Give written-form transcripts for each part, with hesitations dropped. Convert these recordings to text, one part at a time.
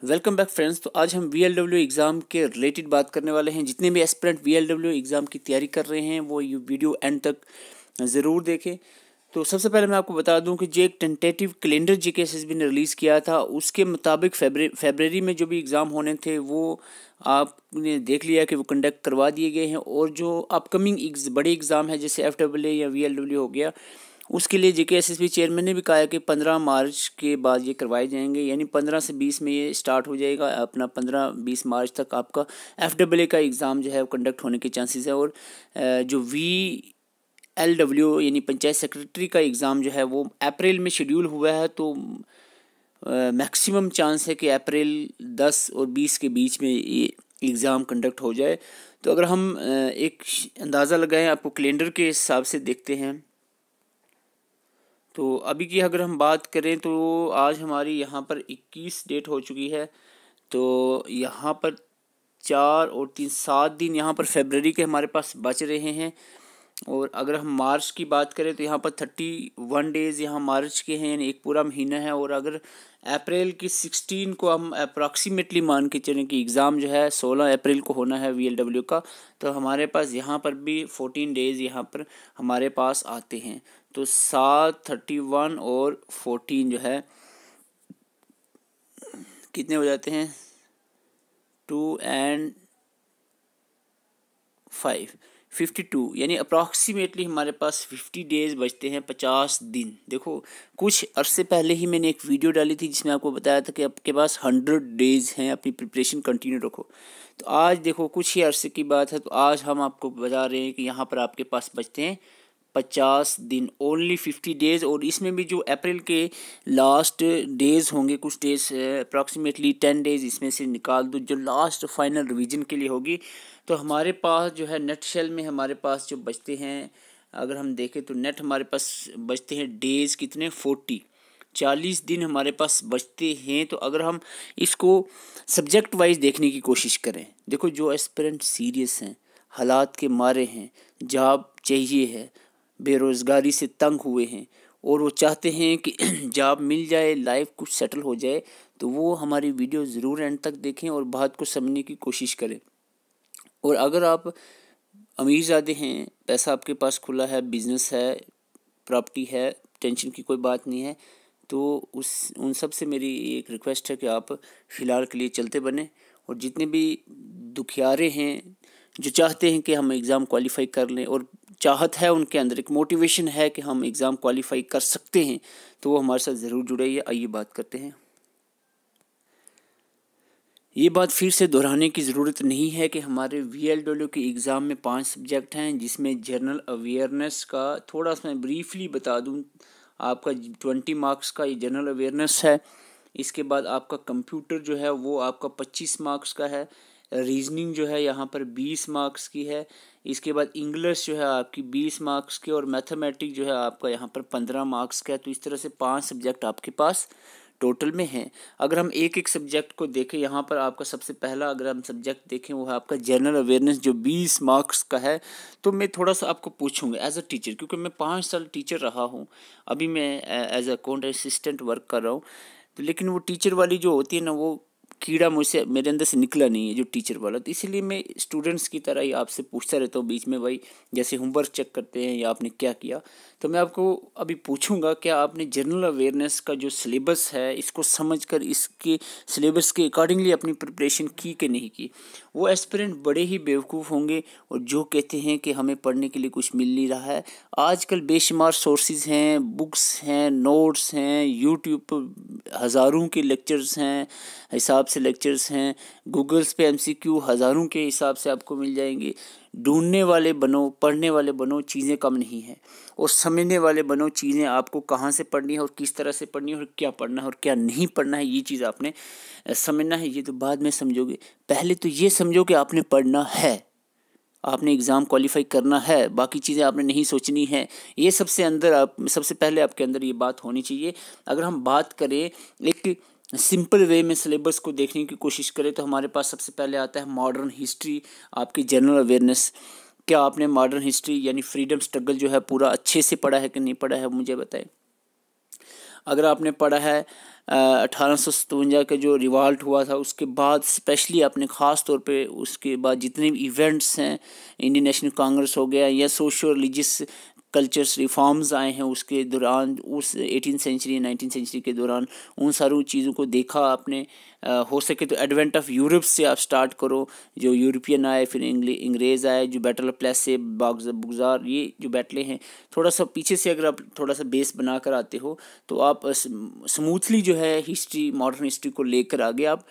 Welcome back friends. तो आज हम VLW एग्ज़ाम के रिलेटेड बात करने वाले हैं। जितने भी एस्पिरेंट VLW एग्ज़ाम की तैयारी कर रहे हैं वो ये वीडियो एंड तक ज़रूर देखें। तो सबसे पहले मैं आपको बता दूं कि जो एक टेंटेटिव कैलेंडर JKSSB ने रिलीज़ किया था उसके मुताबिक फरवरी में जो भी एग्ज़ाम होने थे वो आपने देख लिया कि वो कंडक्ट करवा दिए गए हैं। और जो अपकमिंग बड़े एग्ज़ाम है जैसे FAA या VLW हो गया, उसके लिए JKSSB चेयरमैन ने भी कहा है कि 15 मार्च के बाद ये करवाए जाएंगे, यानी 15 से 20 में ये स्टार्ट हो जाएगा। अपना 15-20 मार्च तक आपका FAA का एग्ज़ाम जो है वो कंडक्ट होने के चांसेस है। और जो VLW यानी पंचायत सेक्रेटरी का एग्ज़ाम जो है वो अप्रैल में शेड्यूल हुआ है। तो मैक्सिमम चांस है कि अप्रैल 10 और 20 के बीच में ये एग्ज़ाम कंडक्ट हो जाए। तो अगर हम एक अंदाज़ा लगाएं, आपको कैलेंडर के हिसाब से देखते हैं। तो अभी की अगर हम बात करें तो आज हमारी यहाँ पर 21 डेट हो चुकी है। तो यहाँ पर 4 और 3 7 दिन यहाँ पर फरवरी के हमारे पास बच रहे हैं। और अगर हम मार्च की बात करें तो यहाँ पर 31 डेज़ यहाँ मार्च के हैं, यानी एक पूरा महीना है। और अगर अप्रैल की 16 को हम अप्रॉक्सीमेटली मान के चलें कि एग्ज़ाम जो है 16 अप्रैल को होना है VLW का, तो हमारे पास यहाँ पर भी 14 डेज़ यहाँ पर हमारे पास आते हैं। तो 7, 31 और 14 जो है कितने हो जाते हैं, 2 and 5 52, यानी अप्रॉक्सीमेटली हमारे पास 50 डेज़ बचते हैं, 50 दिन। देखो कुछ अरसे पहले ही मैंने एक वीडियो डाली थी जिसमें आपको बताया था कि आपके पास 100 डेज़ हैं, अपनी प्रिपरेशन कंटिन्यू रखो। तो आज देखो कुछ ही अरसे की बात है, तो आज हम आपको बता रहे हैं कि यहाँ पर आपके पास बचते हैं 50 दिन, ओनली 50 डेज़। और इसमें भी जो अप्रैल के लास्ट डेज़ होंगे, कुछ डेज़ अप्रॉक्सीमेटली 10 डेज़ इसमें से निकाल दो जो लास्ट फाइनल रिवीजन के लिए होगी। तो हमारे पास जो है नेट शेल में हमारे पास जो बचते हैं, अगर हम देखें तो नेट हमारे पास बचते हैं डेज़ कितने, 40 दिन हमारे पास बचते हैं। तो अगर हम इसको सब्जेक्ट वाइज देखने की कोशिश करें, देखो जो एस्पिरेंट सीरियस हैं, हालात के मारे हैं, जॉब चाहिए है, बेरोज़गारी से तंग हुए हैं और वो चाहते हैं कि जॉब मिल जाए, लाइफ कुछ सेटल हो जाए, तो वो हमारी वीडियो ज़रूर एंड तक देखें और बात को समझने की कोशिश करें। और अगर आप अमीरज़ादे हैं, पैसा आपके पास खुला है, बिज़नेस है, प्रॉपर्टी है, टेंशन की कोई बात नहीं है, तो उन सब से मेरी एक रिक्वेस्ट है कि आप फ़िलहाल के लिए चलते बने। और जितने भी दुखियारे हैं जो चाहते हैं कि हम एग्ज़ाम क्वालिफाई कर लें और चाहत है उनके अंदर, एक मोटिवेशन है कि हम एग्ज़ाम क्वालिफाई कर सकते हैं, तो वो हमारे साथ ज़रूर जुड़े। आइए बात करते हैं। ये बात फिर से दोहराने की ज़रूरत नहीं है कि हमारे VLW के एग्ज़ाम में 5 सब्जेक्ट हैं, जिसमें जनरल अवेयरनेस का थोड़ा सा मैं ब्रीफली बता दूं, आपका 20 मार्क्स का ये जनरल अवेयरनेस है। इसके बाद आपका कंप्यूटर जो है वो आपका 25 मार्क्स का है। रीजनिंग जो है यहाँ पर 20 मार्क्स की है। इसके बाद इंग्लिश जो है आपकी 20 मार्क्स की, और मैथमेटिक्स जो है आपका यहाँ पर 15 मार्क्स का है। तो इस तरह से 5 सब्जेक्ट आपके पास टोटल में है। अगर हम एक एक सब्जेक्ट को देखें, यहाँ पर आपका सबसे पहला अगर हम सब्जेक्ट देखें वो है आपका जनरल अवेयरनेस जो 20 मार्क्स का है। तो मैं थोड़ा सा आपको पूछूंगा एज अ टीचर, क्योंकि मैं 5 साल टीचर रहा हूँ, अभी मैं as a account assistant work कर रहा हूँ। तो लेकिन वो टीचर वाली जो होती है ना, वो कीड़ा मुझसे मेरे अंदर से निकला नहीं है जो टीचर वाला। तो इसीलिए मैं स्टूडेंट्स की तरह ही आपसे पूछता रहता हूँ बीच में, भाई जैसे होमवर्क चेक करते हैं या आपने क्या किया। तो मैं आपको अभी पूछूंगा, क्या आपने जनरल अवेयरनेस का जो सिलेबस है इसको समझकर इसके सिलेबस के अकॉर्डिंगली अपनी प्रिपरेशन की कि नहीं की। वो एस्पिरेंट बड़े ही बेवकूफ़ होंगे और जो कहते हैं कि हमें पढ़ने के लिए कुछ मिल नहीं रहा है। आजकल बेशुमार सोर्सेज हैं, बुक्स हैं, नोट्स हैं, यूट्यूब पर हज़ारों के लेक्चर्स हैं, हिसाब से लेक्चर्स हैं, गूगल्स पे MCQ हज़ारों के हिसाब से आपको मिल जाएंगे। ढूंढने वाले बनो, पढ़ने वाले बनो, चीज़ें कम नहीं हैं। और समझने वाले बनो, चीज़ें आपको कहाँ से पढ़नी है और किस तरह से पढ़नी है और क्या पढ़ना है और क्या नहीं पढ़ना है, ये चीज़ आपने समझना है। ये तो बाद में समझोगे, पहले तो ये समझो कि आपने पढ़ना है, आपने एग्ज़ाम क्वालिफाई करना है, बाकी चीज़ें आपने नहीं सोचनी है। ये सबसे पहले आपके अंदर ये बात होनी चाहिए। अगर हम बात करें एक सिंपल वे में सिलेबस को देखने की कोशिश करें, तो हमारे पास सबसे पहले आता है मॉडर्न हिस्ट्री, आपकी जनरल अवेयरनेस। क्या आपने मॉडर्न हिस्ट्री यानी फ्रीडम स्ट्रगल जो है पूरा अच्छे से पढ़ा है कि नहीं पढ़ा है, मुझे बताएं। अगर आपने पढ़ा है 1857 का जो रिवॉल्ट हुआ था उसके बाद स्पेशली आपने ख़ास तौर पे उसके बाद जितने भी इवेंट्स हैं, इंडियन नेशनल कांग्रेस हो गया या सोशल रिलीजियस कल्चर्स रिफॉर्म्स आए हैं उसके दौरान, उस 18वीं सेंचुरी 19वीं सेंचुरी के दौरान उन सारी चीज़ों को देखा आपने। हो सके तो एडवेंट ऑफ यूरोप से आप स्टार्ट करो, जो यूरोपियन आए, फिर अंग्रेज़ आए, जो बैटल ऑफ प्लेसे, बुगजार, ये जो बैटलें हैं, थोड़ा सा पीछे से अगर आप थोड़ा सा बेस बना कर आते हो तो आप स्मूथली जो है हिस्ट्री, मॉडर्न हिस्ट्री को लेकर आगे आप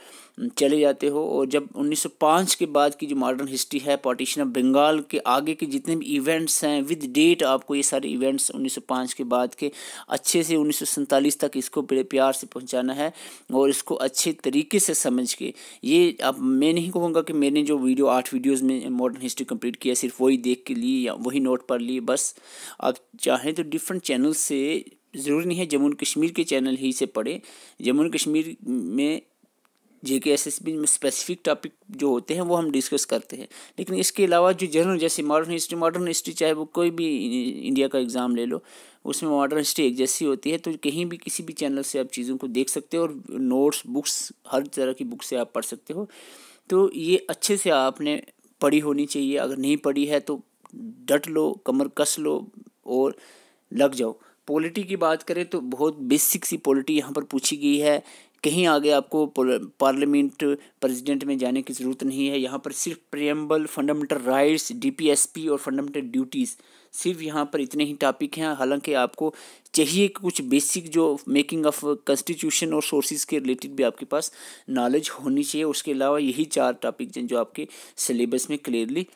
चले जाते हो। और जब 1905 के बाद की जो मॉडर्न हिस्ट्री है, पार्टीशन ऑफ बंगाल के आगे के जितने भी इवेंट्स हैं विद डेट, आपको ये सारे इवेंट्स 1905 के बाद के अच्छे से 1947 तक इसको बड़े प्यार से पहुंचाना है और इसको अच्छे तरीके से समझ के, ये अब मैं नहीं कहूँगा कि मैंने जो 8 वीडियोज़ में मॉडर्न हिस्ट्री कंप्लीट किया सिर्फ वही देख के लिए या वही नोट पढ़ लिए बस। आप चाहें तो डिफरेंट चैनल से, ज़रूरी नहीं है जम्मू कश्मीर के चैनल ही से पढ़ें। जम्मू कश्मीर में JKSSB में स्पेसिफिक टॉपिक जो होते हैं वो हम डिस्कस करते हैं, लेकिन इसके अलावा जो जनरल, जैसे मॉडर्न हिस्ट्री चाहे वो कोई भी इंडिया का एग्ज़ाम ले लो, उसमें मॉडर्न हिस्ट्री एक जैसी होती है, तो कहीं भी किसी भी चैनल से आप चीज़ों को देख सकते हो और नोट्स, बुक्स, हर तरह की बुक से आप पढ़ सकते हो। तो ये अच्छे से आपने पढ़ी होनी चाहिए। अगर नहीं पढ़ी है तो डट लो, कमर कस लो और लग जाओ। पॉलिटी की बात करें तो बहुत बेसिक सी पॉलिटी यहाँ पर पूछी गई है। कहीं आगे आपको पार्लियामेंट प्रेसिडेंट में जाने की ज़रूरत नहीं है। यहाँ पर सिर्फ प्रियम्बल, फंडामेंटल राइट्स, DPSP और फंडामेंटल ड्यूटीज़, सिर्फ यहाँ पर इतने ही टॉपिक हैं। हालांकि आपको चाहिए कुछ बेसिक जो मेकिंग ऑफ कॉन्स्टिट्यूशन और सोर्सेज के रिलेटेड भी आपके पास नॉलेज होनी चाहिए। उसके अलावा यही 4 टॉपिक हैं जो आपके सिलेबस में क्लियरली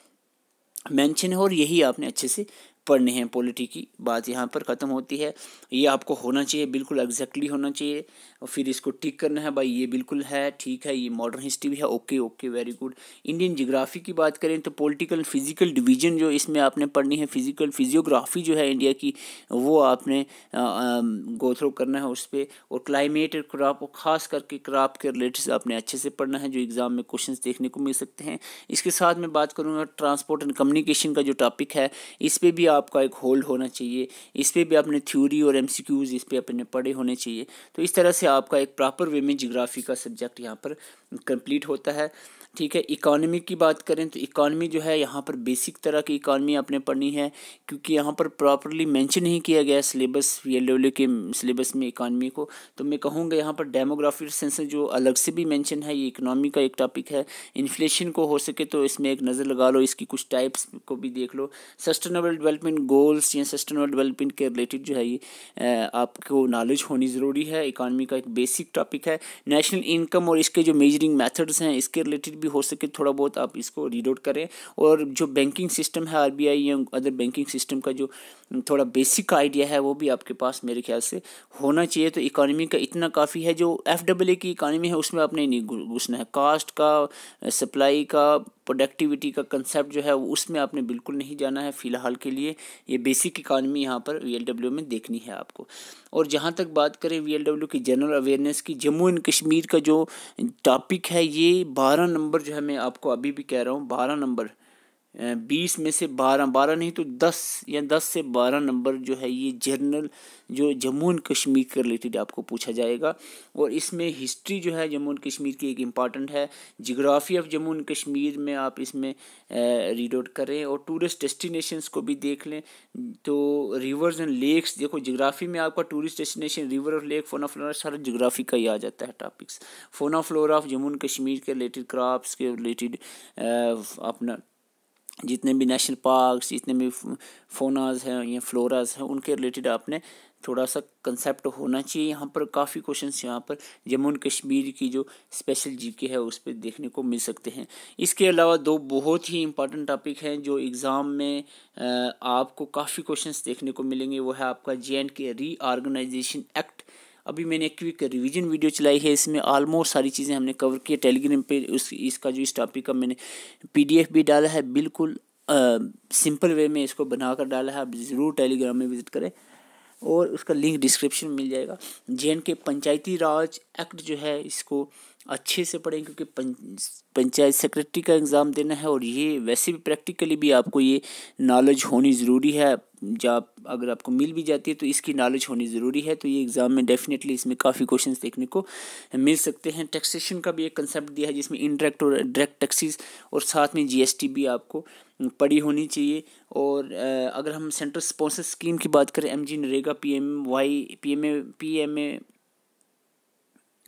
मेंशन है और यही आपने अच्छे से पढ़ने हैं। पॉलिटी की बात यहाँ पर ख़त्म होती है। ये आपको होना चाहिए, बिल्कुल एग्जैक्टली होना चाहिए और फिर इसको टिक करना है, भाई ये बिल्कुल है, ठीक है, ये मॉडर्न हिस्ट्री भी है, okay okay, very good. Indian geography की बात करें तो पॉलिटिकल फिजिकल डिवीजन जो इसमें आपने पढ़नी है, फिजिकल फिजियोग्राफी जो है इंडिया की, वो आपने गो थ्रू करना है उस पर। और क्लाइमेट और क्रॉप, और ख़ास करके क्रॉप के रिलेटेड आपने अच्छे से पढ़ना है, जो एग्ज़ाम में क्वेश्चन देखने को मिल सकते हैं। इसके साथ मैं बात करूँगा ट्रांसपोर्ट एंड कम्युनिकेशन का जो टॉपिक है, इस पर भी आपका एक होल्ड होना चाहिए। इस पर भी आपने थ्योरी और MCQs इस पर अपने पढ़े होने चाहिए। तो इस तरह से आपका एक प्रॉपर वे में जियोग्राफी का सब्जेक्ट यहाँ पर कंप्लीट होता है। ठीक है। इकॉनमी की बात करें तो इकॉनमी जो है यहाँ पर बेसिक तरह की इकॉनमी आपने पढ़नी है, क्योंकि यहाँ पर प्रॉपरली मेंशन नहीं किया गया सिलेबस, VLW के सिलेबस में इकॉनमी को। तो मैं कहूँगा यहाँ पर डेमोग्राफी सेंसस जो अलग से भी मेंशन है, ये इकॉनमी का एक टॉपिक है। इन्फ्लेशन को हो सके तो इसमें एक नज़र लगा लो, इसकी कुछ टाइप्स को भी देख लो। सस्टेनेबल डेवलपमेंट गोल्स या सस्टेनेबल डेवलपमेंट के रिलेटेड जो है ये आपको नॉलेज होनी ज़रूरी है। इकॉनमी का एक बेसिक टॉपिक है। नेशनल इनकम और इसके जो मेजरिंग मेथड्स हैं, इसके रिलेटेड भी हो सके थोड़ा बहुत आप इसको रीड आउट करें। और जो बैंकिंग सिस्टम है, RBI या अदर बैंकिंग सिस्टम का जो थोड़ा बेसिक आइडिया है वो भी आपके पास मेरे ख्याल से होना चाहिए। तो इकॉनमी का इतना काफ़ी है। जो FAA की इकॉनमी है उसमें आपने नहीं घुसना है। कास्ट का, सप्लाई का, प्रोडक्टिविटी का कंसेप्ट जो है उसमें आपने बिल्कुल नहीं जाना है फ़िलहाल के लिए। ये बेसिक इकॉनमी यहाँ पर VLW में देखनी है आपको। और जहाँ तक बात करें VLW की जनरल अवेयरनेस की, जम्मू एंड कश्मीर का जो टॉपिक है ये 12 नंबर जो है, मैं आपको अभी भी कह रहा हूँ 12 नंबर, 20 में से 12 नहीं तो 10 या 10 से 12 नंबर जो है ये जनरल जो जम्मू एंड कश्मीर के रिलेटेड आपको पूछा जाएगा। और इसमें हिस्ट्री जो है जम्मू एंड कश्मीर की एक इम्पॉर्टेंट है। Geography of Jammu and Kashmir में आप इसमें रीड आउट करें और टूरिस्ट डेस्टिनेशंस को भी देख लें। तो रिवर्स एंड लेक्स देखो, जियोग्राफी में आपका टूरिस्ट डेस्टिनेशन, रिवर और लेक, फोना फ्लोरा सारा जियोग्राफी का ही आ जाता है टॉपिक्स। फोना flora of Jammu and Kashmir के रिलेटेड, क्रॉप्स के रिलेटेड, अपना जितने भी नेशनल पार्क्स, जितने भी फोनाज हैं या फ्लोराज हैं, उनके रिलेटेड आपने थोड़ा सा कंसेप्ट होना चाहिए। यहाँ पर काफ़ी क्वेश्चंस यहाँ पर जम्मू एंड कश्मीर की जो स्पेशल GK है उस पर देखने को मिल सकते हैं। इसके अलावा 2 बहुत ही इंपॉर्टेंट टॉपिक हैं जो एग्ज़ाम में आपको काफ़ी क्वेश्चंस देखने को मिलेंगे। वो है आपका J&K रीऑर्गेनाइजेशन एक्ट। अभी मैंने एक क्विक रिवीजन वीडियो चलाई है, इसमें ऑलमोस्ट सारी चीज़ें हमने कवर की। टेलीग्राम पे इसका जो इस टॉपिक का मैंने PDF भी डाला है, बिल्कुल सिंपल वे में इसको बनाकर डाला है। आप ज़रूर टेलीग्राम में विज़िट करें और उसका लिंक डिस्क्रिप्शन में मिल जाएगा। J&K पंचायती राज एक्ट जो है इसको अच्छे से पढ़ें, क्योंकि पंचायत सेक्रेटरी का एग्ज़ाम देना है और ये वैसे भी प्रैक्टिकली भी आपको ये नॉलेज होनी ज़रूरी है। जब अगर आपको मिल भी जाती है तो इसकी नॉलेज होनी ज़रूरी है। तो ये एग्ज़ाम में डेफिनेटली इसमें काफ़ी क्वेश्चंस देखने को मिल सकते हैं। टैक्सेशन का भी एक कंसेप्ट दिया है जिसमें इनडायरेक्ट और डायरेक्ट टैक्सेस और साथ में जीएसटी भी आपको पड़ी होनी चाहिए। और अगर हम सेंट्रल स्पॉन्सर स्कीम की बात करें, एमजी, नरेगा, पीएमए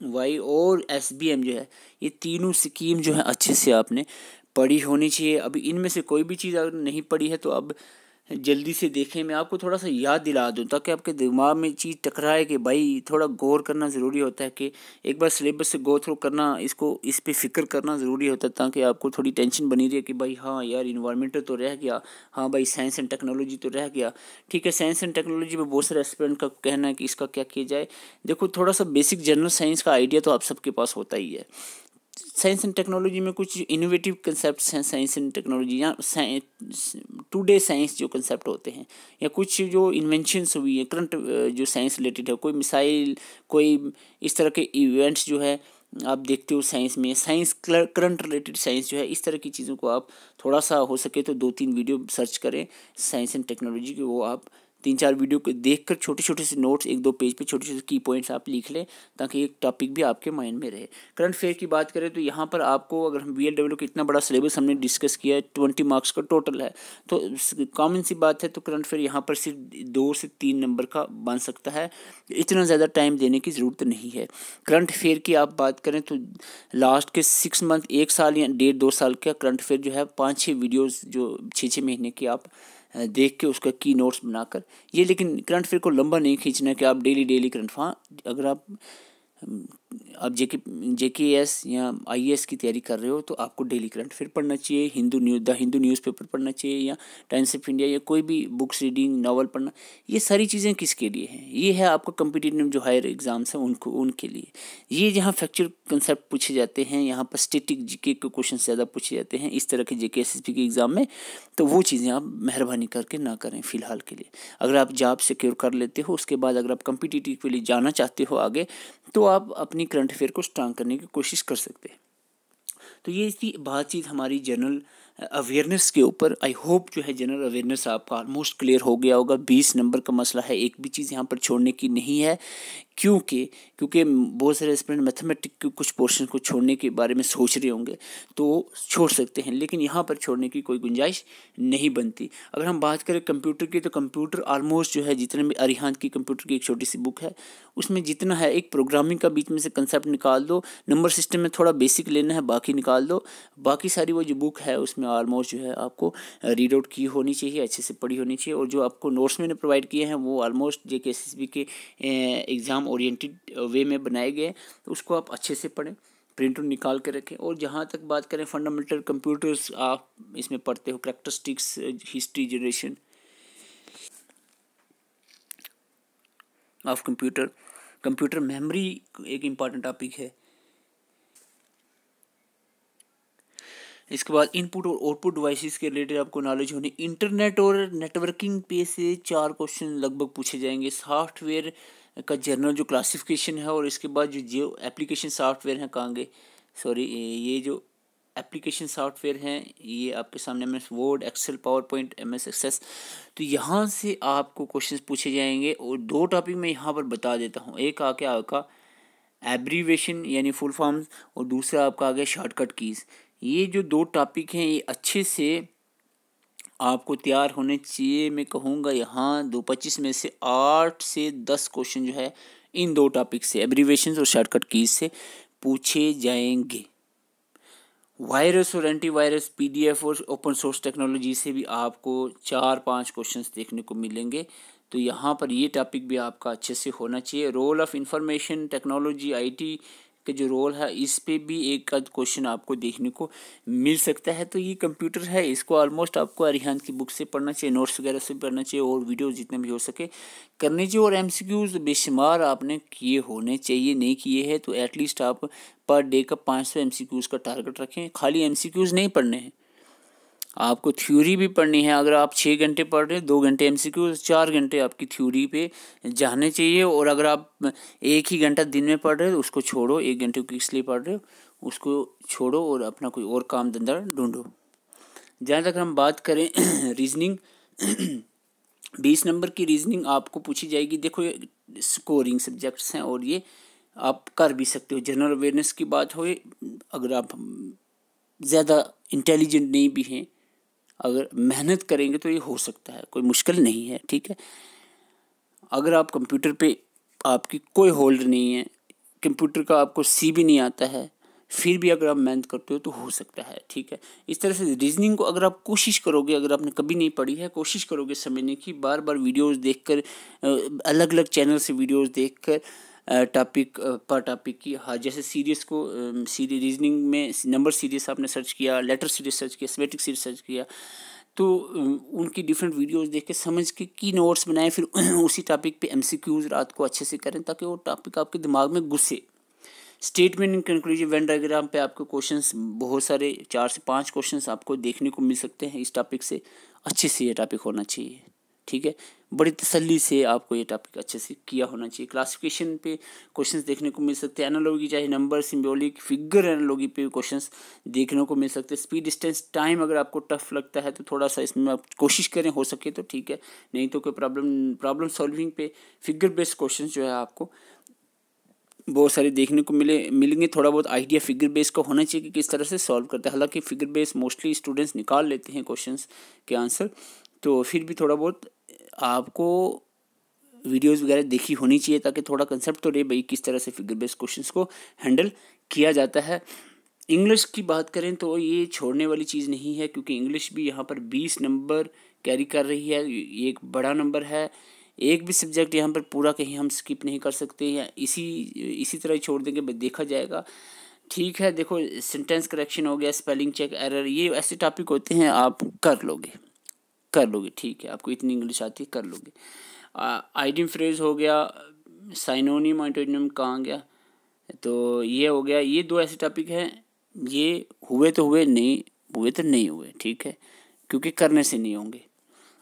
वाई और एसबीएम जो है, ये तीनों स्कीम जो है अच्छे से आपने पढ़ी होनी चाहिए। अभी इनमें से कोई भी चीज़ अगर नहीं पढ़ी है तो अब जल्दी से देखें। मैं आपको थोड़ा सा याद दिला दूं ताकि आपके दिमाग में चीज़ टकराए कि भाई थोड़ा गौर करना ज़रूरी होता है, कि एक बार सिलेबस से गो थ्रू करना, इसको इस पे फिक्र करना ज़रूरी होता है, ताकि आपको थोड़ी टेंशन बनी रही है कि भाई हाँ यार इन्वायरमेंटल तो रह गया, हाँ भाई साइंस एंड टेक्नोलॉजी तो रह गया। ठीक है, साइंस एंड टेक्नोलॉजी में बहुत सारे एस्पिरेंट का कहना है कि इसका क्या किया जाए। देखो, थोड़ा सा बेसिक जनरल साइंस का आइडिया तो आप सबके पास होता ही है। साइंस एंड टेक्नोलॉजी में कुछ इनोवेटिव कंसेप्ट हैं। साइंस एंड टेक्नोलॉजी या टुडे साइंस जो कंसेप्ट होते हैं, या कुछ जो इन्वेंशंस हुई है करंट जो साइंस रिलेटेड है, कोई मिसाइल, कोई इस तरह के इवेंट्स जो है आप देखते हो साइंस में, साइंस करंट रिलेटेड साइंस जो है, इस तरह की चीज़ों को आप थोड़ा सा हो सके तो 2-3 वीडियो सर्च करें साइंस एंड टेक्नोलॉजी के। वो आप 3-4 वीडियो को देखकर छोटे छोटे से नोट्स 1-2 पेज पे छोटे छोटे की पॉइंट्स आप लिख लें, ताकि एक टॉपिक भी आपके माइंड में रहे। करंट अफेयर की बात करें तो यहाँ पर आपको, अगर हम VLW का इतना बड़ा सिलेबस हमने डिस्कस किया है, 20 मार्क्स का टोटल है, तो कॉमन सी बात है, तो करंट अफेयर यहाँ पर सिर्फ 2 से 3 नंबर का बन सकता है। इतना ज़्यादा टाइम देने की ज़रूरत नहीं है। करंट अफेयर की आप बात करें तो लास्ट के 6 मंथ, 1 साल या 1.5-2 साल का करंट अफेयर जो है, 5-6 वीडियोज़ जो 6-6 महीने की आप देख के उसका की नोट्स बनाकर ये, लेकिन करंट अफेयर को लंबा नहीं खींचना है कि आप डेली करंट, हाँ अगर आप JKS या IAS की तैयारी कर रहे हो तो आपको डेली करंट अफेयर पढ़ना चाहिए। द हिंदू न्यूज़पेपर पढ़ना चाहिए, या टाइम्स ऑफ इंडिया, या कोई भी बुक्स रीडिंग, नावल पढ़ना। ये सारी चीज़ें किसके लिए हैं? ये है आपका कम्पिटिटिव जो हायर एग्जाम्स हैं उनके लिए। ये जहाँ फैक्चुअल कंसेप्ट पूछे जाते हैं, यहाँ पर स्टैटिक जीके के क्वेश्चन ज़्यादा पूछे जाते हैं इस तरह के JK SSB के एग्ज़ाम में। तो वो चीज़ें आप मेहरबानी करके ना करें फ़िलहाल के लिए। अगर आप जॉब सिक्योर कर लेते हो, उसके बाद अगर आप कम्पिटिटिव के लिए जाना चाहते हो आगे, तो आप अपनी करंट अफेयर को स्ट्रांग करने की कोशिश कर सकते हैं। तो ये थी बातचीत हमारी जनरल अवेयरनेस के ऊपर। आई होप जो है जनरल अवेयरनेस आपका ऑलमोस्ट क्लियर हो गया होगा। 20 नंबर का मसला है, एक भी चीज़ यहाँ पर छोड़ने की नहीं है, क्योंकि बहुत सारे स्टूडेंट मैथमेटिक्स के कुछ पोर्शन को छोड़ने के बारे में सोच रहे होंगे तो छोड़ सकते हैं, लेकिन यहाँ पर छोड़ने की कोई गुंजाइश नहीं बनती। अगर हम बात करें कंप्यूटर की, तो कंप्यूटर ऑलमोस्ट जो है, जितने भी अरिहंत की कंप्यूटर की एक छोटी सी बुक है, उसमें जितना है एक प्रोग्रामिंग का बीच में से कंसेप्ट निकाल दो, नंबर सिस्टम में थोड़ा बेसिक लेना है, बाकी निकाल दो। बाकी सारी वो जो बुक है उसमें ऑलमोस्ट जो है आपको रीड आउट की होनी चाहिए, अच्छे से पढ़ी होनी चाहिए। और जो आपको नोट्स मैंने प्रोवाइड किए हैं वो ऑलमोस्ट JK SSB के एग्ज़ाम ओरिएंटेड वे में बनाए गए, तो उसको आप अच्छे से पढ़ें, प्रिंट आउट निकाल के रखें। और जहाँ तक बात करें फंडामेंटल कंप्यूटर्स, आप इसमें पढ़ते हो characteristics, history, generation of computer memory एक इम्पॉर्टेंट टॉपिक है। इसके बाद इनपुट और आउटपुट डिवाइसेस के रिलेटेड आपको नॉलेज होनी। इंटरनेट और नेटवर्किंग पे से 4 क्वेश्चन लगभग पूछे जाएंगे। सॉफ्टवेयर का जनरल जो क्लासिफिकेशन है, और इसके बाद जो एप्लीकेशन सॉफ्टवेयर हैं ये जो एप्लीकेशन सॉफ्टवेयर हैं, ये आपके सामने MS Word, excel, power MS access, तो यहाँ से आपको क्वेश्चंस पूछे जाएंगे। और 2 टॉपिक मैं यहाँ पर बता देता हूँ। एक आपका एब्रीवेशन यानी फुल फॉर्म्स, और दूसरा आपका आ गया शॉर्टकट कीज़। ये जो 2 टॉपिक हैं ये अच्छे से आपको तैयार होने चाहिए। मैं कहूँगा यहाँ 225 में से 8 से 10 क्वेश्चन जो है इन 2 टॉपिक से, एब्रीवेशन और शॉर्टकट कीज से पूछे जाएंगे। वायरस और एंटीवायरस, PDF और ओपन सोर्स टेक्नोलॉजी से भी आपको 4-5 क्वेश्चंस देखने को मिलेंगे। तो यहाँ पर ये टॉपिक भी आपका अच्छे से होना चाहिए। Role of information technology, IT के जो रोल है, इस पे भी एक आध क्वेश्चन आपको देखने को मिल सकता है। तो ये कंप्यूटर है, इसको ऑलमोस्ट आपको अरिहंत की बुक से पढ़ना चाहिए, नोट्स वगैरह से पढ़ना चाहिए, और वीडियो जितने भी हो सके करने चाहिए। और MCQs बेशुमार आपने किए होने चाहिए, नहीं किए हैं तो एटलीस्ट आप पर डे का 500 MCQs का टारगेट रखें। खाली MCQs नहीं पढ़ने हैं, आपको थ्योरी भी पढ़नी है। अगर आप 6 घंटे पढ़ रहे हो, 2 घंटे MCQ, 4 घंटे आपकी थ्योरी पे जाने चाहिए। और अगर आप 1 ही घंटा दिन में पढ़ रहे हो उसको छोड़ो, 1 घंटे को इसलिए पढ़ रहे हो उसको छोड़ो और अपना कोई और काम धंधा ढूंढो। जहाँ तक हम बात करें रीजनिंग 20 नंबर की रीजनिंग आपको पूछी जाएगी। देखो ये स्कोरिंग सब्जेक्ट्स हैं और ये आप कर भी सकते हो। जनरल अवेयरनेस की बात हो, अगर आप ज़्यादा इंटेलिजेंट नहीं भी हैं, अगर मेहनत करेंगे तो ये हो सकता है, कोई मुश्किल नहीं है, ठीक है। अगर आप कंप्यूटर पे आपकी कोई होल्ड नहीं है, कंप्यूटर का आपको सी भी नहीं आता है, फिर भी अगर आप मेहनत करते हो तो हो सकता है, ठीक है। इस तरह से रीजनिंग को अगर आप कोशिश करोगे, अगर आपने कभी नहीं पढ़ी है, कोशिश करोगे समझने की, बार बार वीडियोस देखकर, अलग अलग चैनल से वीडियोस देखकर टॉपिक पर टॉपिक की, हाँ जैसे सीरीज़ को सीरीज रीजनिंग में नंबर सीरीज़ आपने सर्च किया, लेटर सीरीज सर्च किया, सिमेट्रिक सीरीज सर्च किया, तो उनकी डिफरेंट वीडियोस देख के समझ के की नोट्स बनाए, फिर उसी टॉपिक पे MCQs रात को अच्छे से करें ताकि वो टॉपिक आपके दिमाग में घुसे। Statement in conclusion Venn diagram पे आपको क्वेश्चंस बहुत सारे 4 से 5 क्वेश्चंस आपको देखने को मिल सकते हैं। इस टॉपिक से अच्छे से ये टॉपिक होना चाहिए, ठीक है। बड़ी तसल्ली से आपको ये टॉपिक अच्छे से किया होना चाहिए। क्लासिफिकेशन पे क्वेश्चंस देखने को मिल सकते हैं। एनालॉजी चाहे नंबर, सिम्बॉलिक, फिगर एनालॉजी पे क्वेश्चंस देखने को मिल सकते हैं। स्पीड, डिस्टेंस, टाइम अगर आपको टफ लगता है तो थोड़ा सा इसमें आप कोशिश करें, हो सके तो ठीक है, नहीं तो कोई प्रॉब्लम सॉल्विंग पे फिगर बेस्ड क्वेश्चन जो है आपको बहुत सारे देखने को मिलेंगे। थोड़ा बहुत आइडिया फिगर बेस का होना चाहिए कि किस तरह से सॉल्व करते हैं। हालांकि फिगर बेस मोस्टली स्टूडेंट्स निकाल लेते हैं क्वेश्चंस के आंसर, तो फिर भी थोड़ा बहुत आपको वीडियोस वगैरह देखी होनी चाहिए ताकि थोड़ा कंसेप्ट तो रहे भाई किस तरह से फिगर बेस्ड क्वेश्चंस को हैंडल किया जाता है। इंग्लिश की बात करें तो ये छोड़ने वाली चीज़ नहीं है, क्योंकि इंग्लिश भी यहाँ पर 20 नंबर कैरी कर रही है। ये एक बड़ा नंबर है। एक भी सब्जेक्ट यहाँ पर पूरा कहीं हम स्किप नहीं कर सकते या इसी तरह ही छोड़ देंगे, देखा जाएगा, ठीक है। देखो सेंटेंस करेक्शन हो गया, स्पेलिंग चेक, एरर, ये ऐसे टॉपिक होते हैं आप कर लोगे, ठीक है। आपको इतनी इंग्लिश आती है, कर लोगे। आइडियम फ्रेज हो गया, साइनोनिम, एंटोनिम कहाँ गया, तो ये हो गया। ये 2 ऐसे टॉपिक हैं, ये हुए तो हुए, नहीं हुए तो नहीं हुए, ठीक है, क्योंकि करने से नहीं होंगे।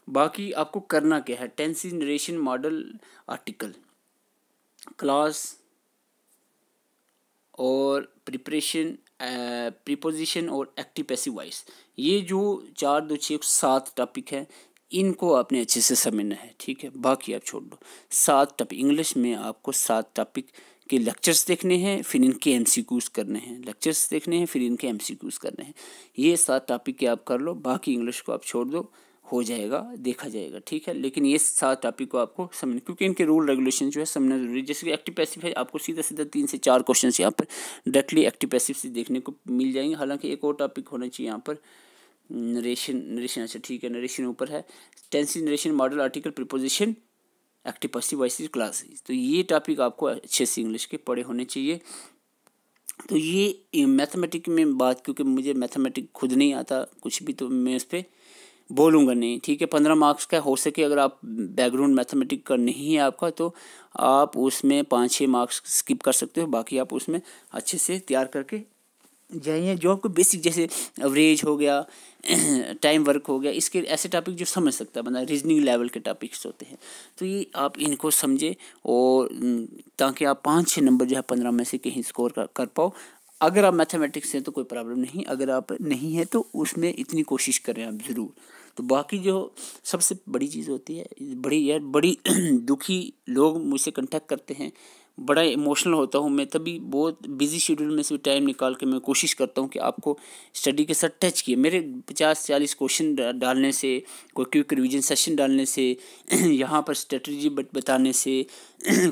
बाकी आपको करना क्या है, tense, narration, modal, article, class और प्रिपरेशन, प्रीपोजिशन और एक्टिव पैसिव वॉइस, ये जो 4, 2, 6, 7 टॉपिक हैं, इनको आपने अच्छे से समझना है, ठीक है। बाकी आप छोड़ दो। 7 टॉपिक इंग्लिश में आपको 7 टॉपिक के लेक्चर्स देखने हैं, फिर इनके MCQs करने हैं, लेक्चर्स देखने हैं, फिर इनके MCQs करने हैं। ये 7 टॉपिक के आप कर लो, बाकी इंग्लिश को आप छोड़ दो, हो जाएगा, देखा जाएगा, ठीक है। लेकिन ये 7 टॉपिक को आपको समझना, क्योंकि इनके रूल रेगुलेशन जो है समझना जरूरी है। जैसे कि एक्टिव पैसिव है, आपको सीधा 3 से 4 क्वेश्चन यहाँ पर डायरेक्टली एक्टिव पैसिव से देखने को मिल जाएंगे। हालांकि एक और टॉपिक होना चाहिए यहाँ पर, नरेशन, अच्छा ठीक है, नरेशन ऊपर है। Tense, narration, modal, article, preposition, active passive voice, classes, तो ये टॉपिक आपको अच्छे से इंग्लिश के पढ़े होने चाहिए। तो ये मैथमेटिक में बात, क्योंकि मुझे मैथमेटिक खुद नहीं आता कुछ भी, तो मैं इस पर बोलूँगा नहीं, ठीक है। 15 मार्क्स का हो सके, अगर आप बैकग्राउंड मैथमेटिक का नहीं है आपका तो आप उसमें 5-6 मार्क्स स्किप कर सकते हो, बाकी आप उसमें अच्छे से तैयार करके जाइए। जो आपको बेसिक जैसे एवरेज हो गया, टाइम वर्क हो गया, इसके ऐसे टॉपिक जो समझ सकता है बंदा, रीजनिंग लेवल के टॉपिक्स होते हैं, तो ये आप इनको समझे और ताकि आप 5-6 नंबर जो है 15 में से कहीं स्कोर कर पाओ। अगर आप मैथमेटिक्स हैं तो कोई प्रॉब्लम नहीं, अगर आप नहीं है तो उसमें इतनी कोशिश करें आप ज़रूर। तो बाकी जो सबसे बड़ी चीज़ होती है, बड़ी दुखी लोग मुझसे कांटेक्ट करते हैं, बड़ा इमोशनल होता हूँ मैं, तभी बहुत बिजी शेड्यूल में से टाइम निकाल के मैं कोशिश करता हूँ कि आपको स्टडी के साथ टच किए। मेरे 50-40 क्वेश्चन डालने से, कोई क्विक रिवीजन सेशन डालने से, यहाँ पर स्ट्रेटजी बताने से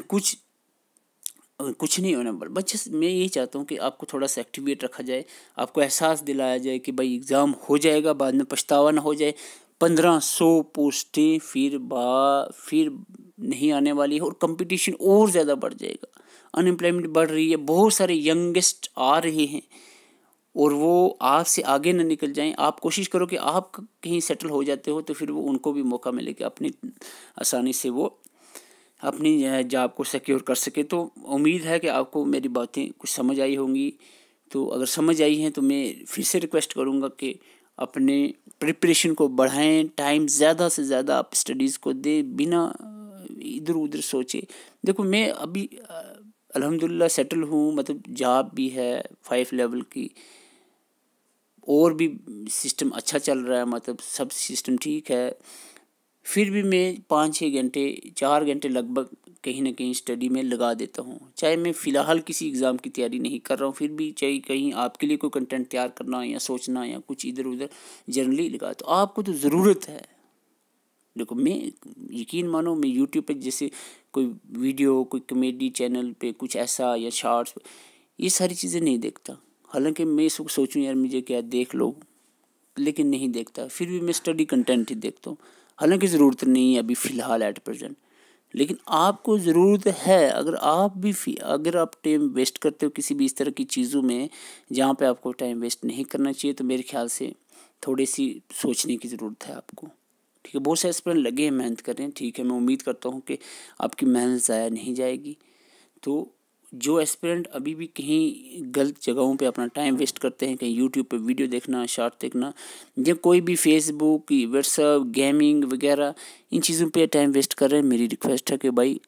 कुछ नहीं होना। बस मैं यही चाहता हूँ कि आपको थोड़ा सा एक्टिवेट रखा जाए, आपको एहसास दिलाया जाए कि भाई एग्ज़ाम हो जाएगा, बाद में पछतावा ना हो जाए। 1500 पोस्टें फिर नहीं आने वाली है और कंपटीशन और ज़्यादा बढ़ जाएगा, अनएम्प्लॉयमेंट बढ़ रही है, बहुत सारे यंगेस्ट आ रहे हैं और वो आपसे आगे ना निकल जाएं। आप कोशिश करो कि आप कहीं सेटल हो जाते हो तो फिर वो उनको भी मौका मिले कि अपनी आसानी से वो अपनी जॉब को सिक्योर कर सके। तो उम्मीद है कि आपको मेरी बातें कुछ समझ आई होंगी। तो अगर समझ आई हैं तो मैं फिर से रिक्वेस्ट करूँगा कि अपने प्रिपरेशन को बढ़ाएं, टाइम ज़्यादा से ज़्यादा आप स्टडीज़ को दें बिना इधर उधर सोचे। देखो मैं अभी अल्हम्दुलिल्लाह सेटल हूँ, मतलब जॉब भी है 5 लेवल की, और भी सिस्टम अच्छा चल रहा है, मतलब सब सिस्टम ठीक है। फिर भी मैं 5-6 घंटे 4 घंटे लगभग कहीं ना कहीं स्टडी में लगा देता हूँ। चाहे मैं फ़िलहाल किसी एग्ज़ाम की तैयारी नहीं कर रहा हूँ, फिर भी चाहे कहीं आपके लिए कोई कंटेंट तैयार करना या सोचना या कुछ इधर उधर जनरली लगा, तो आपको तो ज़रूरत है। देखो मैं, यकीन मानो, मैं यूट्यूब पे जैसे कोई वीडियो, कोई कॉमेडी चैनल पे कुछ ऐसा या शॉर्ट्स, ये सारी चीज़ें नहीं देखता। हालांकि मैं इसको सोचूं यार मुझे क्या देख लो, लेकिन नहीं देखता। फिर भी मैं स्टडी कंटेंट ही देखता हूँ, हालांकि ज़रूरत नहीं है अभी फ़िलहाल एट प्रेजेंट, लेकिन आपको ज़रूरत है। अगर आप टाइम वेस्ट करते हो किसी भी इस तरह की चीज़ों में जहाँ पे आपको टाइम वेस्ट नहीं करना चाहिए, तो मेरे ख्याल से थोड़ी सी सोचने की ज़रूरत है आपको। ठीक है, बहुत से एस्पिरेंट लगे हैं, मेहनत कर रहे हैं, ठीक है, मैं उम्मीद करता हूँ कि आपकी मेहनत ज़ाया नहीं जाएगी। तो जो एस्पिरेंट अभी भी कहीं गलत जगहों पे अपना टाइम वेस्ट करते हैं, कहीं यूट्यूब पे वीडियो देखना, शॉर्ट देखना, या कोई भी फेसबुक, व्हाट्सएप, गेमिंग वगैरह, इन चीज़ों पे टाइम वेस्ट कर रहे हैं, मेरी रिक्वेस्ट है कि भाई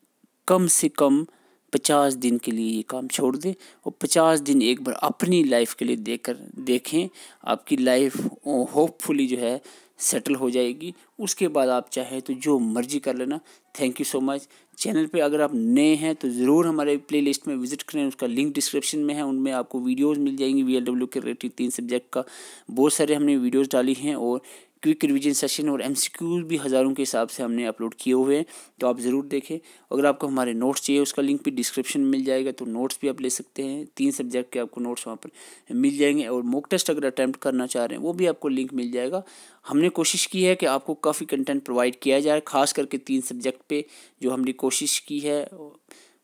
कम से कम 50 दिन के लिए ये काम छोड़ दें, और 50 दिन एक बार अपनी लाइफ के लिए देखें। आपकी लाइफ होपफुली जो है सेटल हो जाएगी। उसके बाद आप चाहें तो जो मर्जी कर लेना। Thank you so much. Channel पे अगर आप नए हैं तो ज़रूर हमारे प्लेलिस्ट में विजिट करें, उसका लिंक डिस्क्रिप्शन में है। उनमें आपको वीडियोस मिल जाएंगी VLW के रिलेटेड 3 सब्जेक्ट का, बहुत सारे हमने वीडियोस डाली हैं, और क्विक रिवीजन सेशन और MCQs भी हज़ारों के हिसाब से हमने अपलोड किए हुए हैं, तो आप ज़रूर देखें। अगर आपको हमारे नोट्स चाहिए उसका लिंक भी डिस्क्रिप्शन में मिल जाएगा, तो नोट्स भी आप ले सकते हैं। 3 सब्जेक्ट के आपको नोट्स वहाँ पर मिल जाएंगे, और मॉक टेस्ट अगर अटैम्प्ट करना चाह रहे हैं वो भी आपको लिंक मिल जाएगा। हमने कोशिश की है कि आपको काफ़ी कंटेंट प्रोवाइड किया जाए, खास करके 3 सब्जेक्ट पे जो हमने कोशिश की है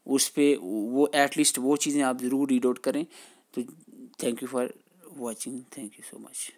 उस पे वो एटलीस्ट वो चीज़ें आप ज़रूर रीड आउट करें। तो thank you for watching, thank you so much.